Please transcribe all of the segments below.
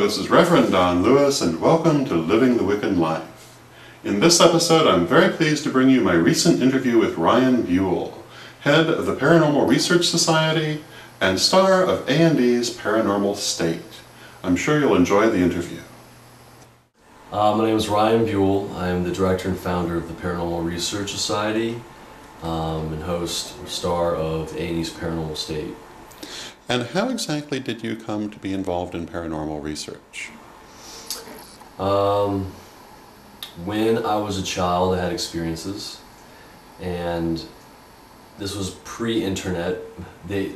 this is Reverend Don Lewis, and welcome to Living the Wiccan Life. In this episode, I'm very pleased to bring you my recent interview with Ryan Buell, head of the Paranormal Research Society and star of A&E's Paranormal State. I'm sure you'll enjoy the interview. My name is Ryan Buell. I'm the director and founder of the Paranormal Research Society and host or star of A&E's Paranormal State. And how exactly did you come to be involved in paranormal research? When I was a child, I had experiences, and this was pre-internet. The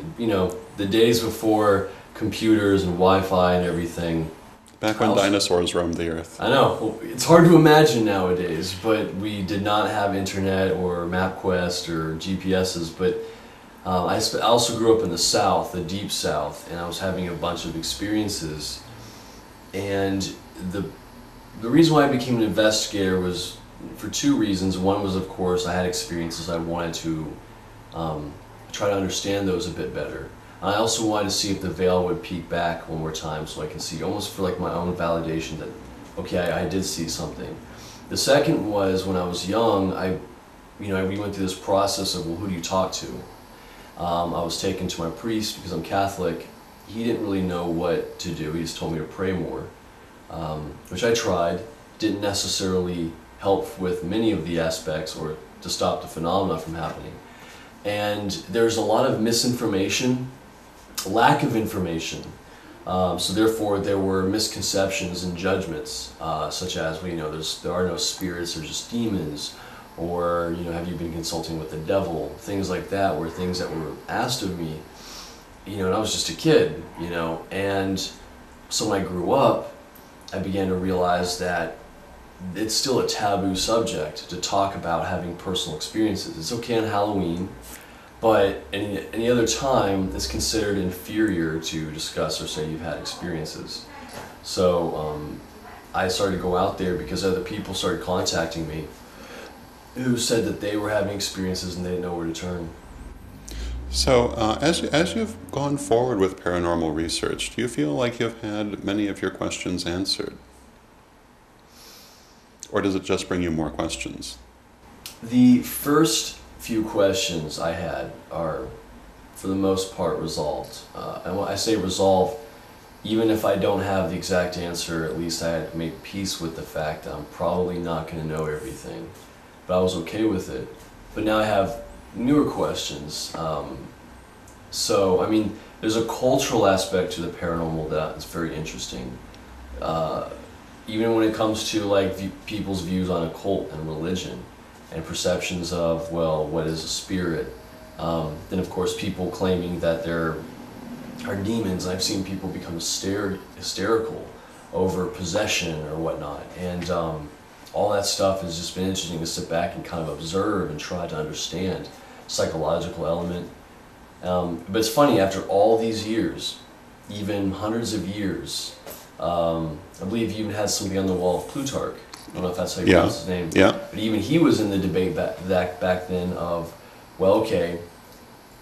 days before computers and Wi-Fi and everything. Back when dinosaurs roamed the earth. I know. It's hard to imagine nowadays, but we did not have internet or MapQuest or GPSs, but I also grew up in the South, the deep South, and I was having a bunch of experiences. And the reason why I became an investigator was for two reasons. One was, of course, I had experiences. I wanted to try to understand those a bit better. I also wanted to see if the veil would peek back one more time so I can see, almost for like my own validation that, okay, I did see something. The second was when I was young, we went through this process of, well, who do you talk to? I was taken to my priest because I'm Catholic. He didn't really know what to do. He just told me to pray more, which I tried. Didn't necessarily help with many of the aspects or to stop the phenomena from happening. And there's a lot of misinformation, lack of information. So therefore there were misconceptions and judgments, such as, there are no spirits, they're just demons. Or, have you been consulting with the devil? Things like that were things that were asked of me, and I was just a kid, and so when I grew up, I began to realize that it's still a taboo subject to talk about having personal experiences. It's okay on Halloween, but any other time it's considered inferior to discuss or say you've had experiences. So I started to go out there because other people started contacting me who said that they were having experiences and they didn't know where to turn. So, as you've gone forward with paranormal research, do you feel like you've had many of your questions answered? Or does it just bring you more questions? The first few questions I had are, for the most part, resolved. And when I say resolved, even if I don't have the exact answer, at least I had made peace with the fact that I'm probably not going to know everything. But I was okay with it. But now I have newer questions. There's a cultural aspect to the paranormal that is very interesting. Even when it comes to people's views on occult and religion and perceptions of, well, what is a spirit? Then of course people claiming that there are demons. I've seen people become hysterical over possession or whatnot. And all that stuff has just been interesting to sit back and kind of observe and try to understand psychological element. But it's funny, after all these years, even hundreds of years, I believe you even had something on the wall of Plutarch. I don't know if that's how you pronounce his name. Yeah. But even he was in the debate back then of, well, okay,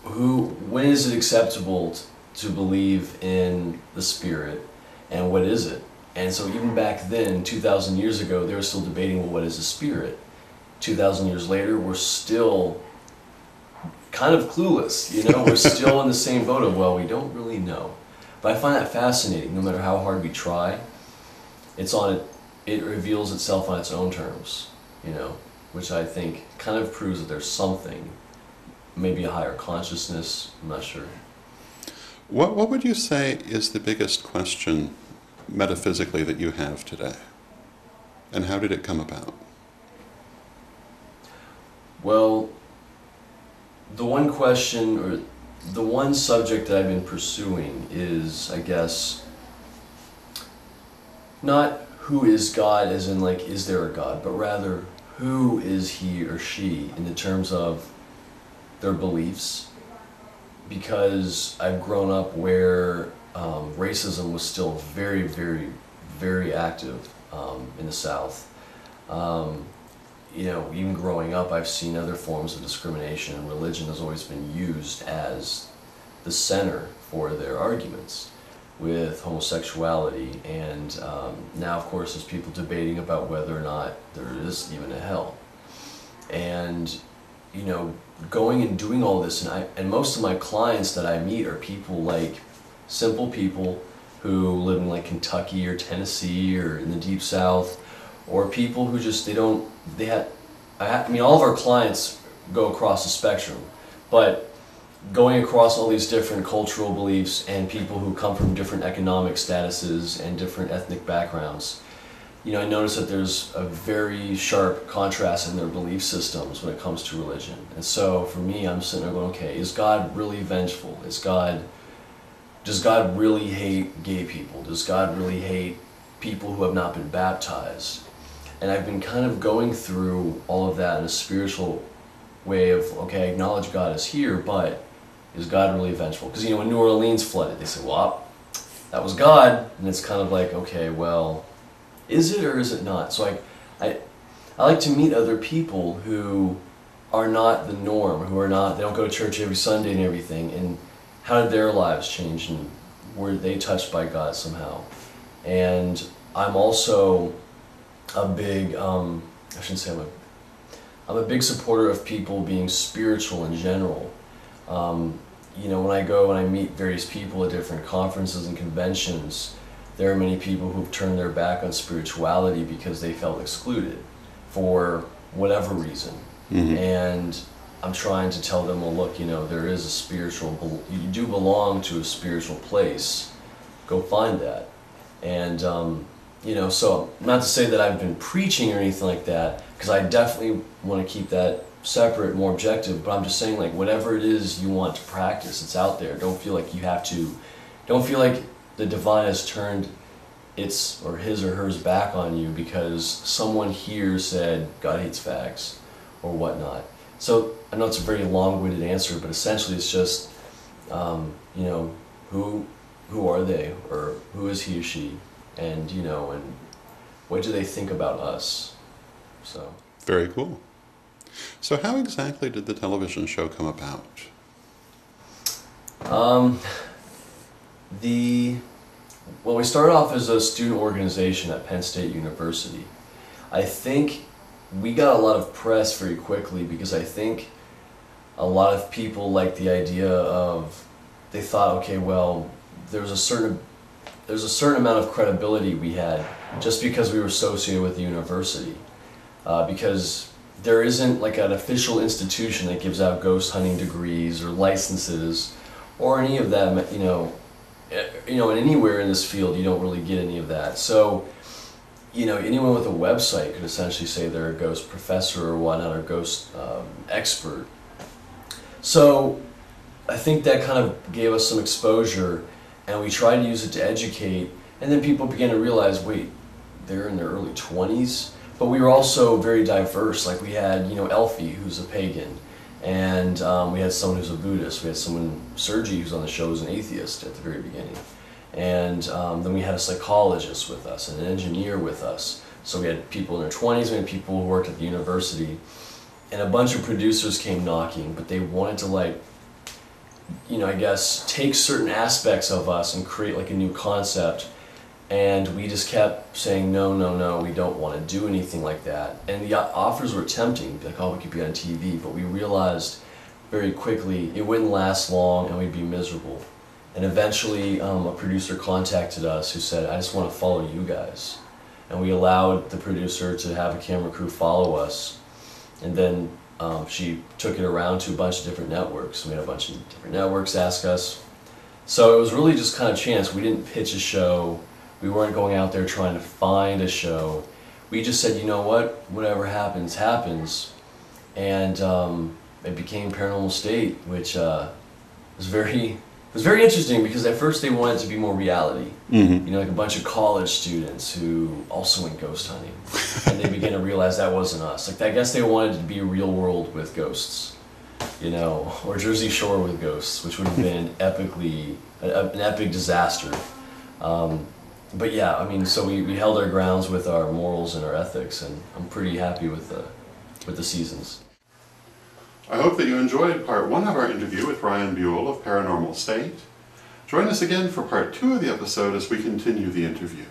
when is it acceptable to believe in the spirit, and what is it? And so even back then, 2,000 years ago, they were still debating, well, what is a spirit? 2,000 years later, we're still kind of clueless, We're still in the same boat of, well, we don't really know. But I find that fascinating. No matter how hard we try, it reveals itself on its own terms, which I think kind of proves that there's something, maybe a higher consciousness, I'm not sure. What would you say is the biggest question metaphysically that you have today? And how did it come about? Well, the one question, or the one subject that I've been pursuing is, I guess, not who is God as in is there a God, but rather who is he or she in the terms of their beliefs. Because I've grown up where racism was still very, very, very active in the South. Even growing up, I've seen other forms of discrimination, and religion has always been used as the center for their arguments. with homosexuality, and now of course there's people debating about whether or not there is even a hell. And you know, going and doing all this, and most of my clients that I meet are people like simple people who live in like Kentucky or Tennessee or in the Deep South, or people who just I mean, all of our clients go across the spectrum, but going across all these different cultural beliefs and people who come from different economic statuses and different ethnic backgrounds, you know, I notice that there's a very sharp contrast in their belief systems when it comes to religion. And so for me, I'm sitting there going, okay, is God really vengeful? Does God really hate gay people? Does God really hate people who have not been baptized? And I've been kind of going through all of that in a spiritual way of, okay, I acknowledge God is here, but is God really vengeful? Because, you know, when New Orleans flooded, they say, well, that was God. And it's kind of like, okay, well, is it or is it not? So I like to meet other people who are not the norm, they don't go to church every Sunday and everything, and how did their lives change, and were they touched by God somehow? And I'm also a big, I'm a big supporter of people being spiritual in general. You know, when I go and I meet various people at different conferences and conventions, there are many people who've turned their back on spirituality because they felt excluded for whatever reason. Mm-hmm. And I'm trying to tell them, well, look, you know, there is a spiritual, you do belong to a spiritual place. Go find that. And, you know, so not to say that I've been preaching or anything like that, because I definitely want to keep that separate, more objective, but I'm just saying, like, whatever it is you want to practice, it's out there. Don't feel like you have to, don't feel like the divine has turned its or his or hers back on you because someone here said God hates fags or whatnot. So I know it's a very long-winded answer, but essentially it's just, you know, who are they, or who is he or she, and, you know, and what do they think about us? So very cool. So how exactly did the television show come about? Well, we started off as a student organization at Penn State University. I think we got a lot of press very quickly because I think a lot of people liked the idea of, they thought, okay, well, there's a certain amount of credibility we had just because we were associated with the university. Because there isn't like an official institution that gives out ghost hunting degrees or licenses or any of that, you know, and anywhere in this field you don't really get any of that. So, you know, anyone with a website could essentially say they're a ghost professor or whatnot, or ghost expert. So I think that kind of gave us some exposure, and we tried to use it to educate, and then people began to realize, wait, they're in their early 20s, but we were also very diverse. Like we had, you know, Elfie, who's a pagan, and we had someone who's a Buddhist. We had someone, Sergi, who's on the show, who's an atheist at the very beginning. And then we had a psychologist with us, and an engineer with us. So we had people in their 20s, we had people who worked at the university, and a bunch of producers came knocking, but they wanted to, like, you know, I guess, take certain aspects of us and create like a new concept. And we just kept saying, no, no, no, we don't want to do anything like that. And the offers were tempting, like, oh, we could be on TV, but we realized very quickly it wouldn't last long and we'd be miserable. And eventually a producer contacted us who said, I just want to follow you guys. And we allowed the producer to have a camera crew follow us. And then she took it around to a bunch of different networks. We had a bunch of different networks ask us. So it was really just kind of chance. We didn't pitch a show. We weren't going out there trying to find a show. We just said, you know what, whatever happens, happens. And it became Paranormal State, which was very interesting because at first they wanted it to be more reality. Mm-hmm. You know, like a bunch of college students who also went ghost hunting. And they began to realize that wasn't us. Like, I guess they wanted it to be a real world with ghosts, you know, or Jersey Shore with ghosts, which would have been an epic disaster. But yeah, I mean, so we held our grounds with our morals and our ethics, and I'm pretty happy with the seasons. I hope that you enjoyed part one of our interview with Ryan Buell of Paranormal State. Join us again for part 2 of the episode as we continue the interview.